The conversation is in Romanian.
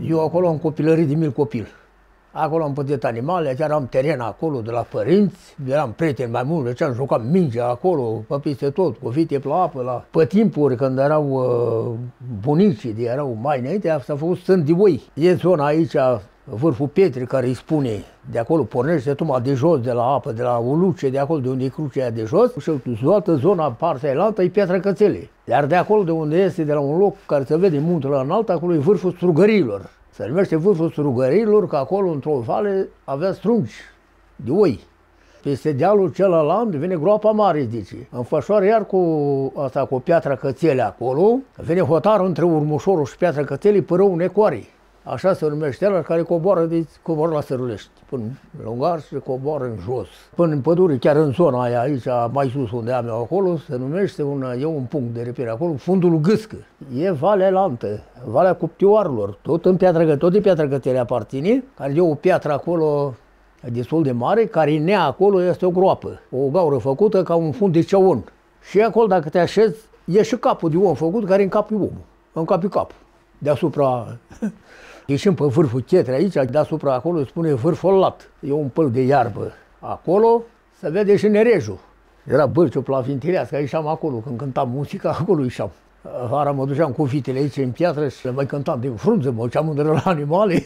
Eu acolo am copilărit de mic copil. Acolo am păzit animale, chiar am teren acolo de la părinți, eram prieteni mai mulți, am jucat mingea acolo, pe peste tot, cu vite pe apă, pe timpuri când erau bunicii, erau mai înainte, s-a făcut stând de oi. E zona aici, vârful Pietrei, care îi spune, de acolo pornește tuma de jos, de la apă, de la Uluce, de acolo de unde e crucea de jos, și toată zona, partea elaltă, e Piatra Cățelei. Iar de acolo de unde este, de la un loc care se vede muntele înalt, acolo e vârful Strugărilor. Se numește vârful Strugărilor, că acolo, într-o vale, avea strungi de oi. Peste dealul celălalt vine groapa mare, zice. Înfășoară iar cu Piatra Cățelei acolo, vine hotarul între Urmușorul și Piatra Cățelei, pe râul Necoarei. Așa se numește el, care coboară la Sărulești, până la Ungar și coboară în jos. Până în pădure, chiar în zona aia, aici, mai sus unde am eu acolo, se numește un punct de reper acolo, fundul Gâscă. E Valea Lantă, Valea Cuptioarelor, tot în Piatra Cățelei aparține, care e o piatră acolo destul de mare, care nea acolo este o groapă, o gaură făcută ca un fund de ceaun. Și acolo, dacă te așezi, e și capul de om făcut, care încapi omul, încapi capul. Deasupra, ieșim pe vârful Chetrei aici, deasupra acolo spune vârful Lat. E un păl de iarbă. Acolo se vede și Nerejul. Era Bâlciu Plavintilească, ieșeam acolo, când cântam muzica, acolo ieșeam. Vara mă duceam cu vitele aici în piatră și mai cântam din frunză, mă duceam undeva la animale.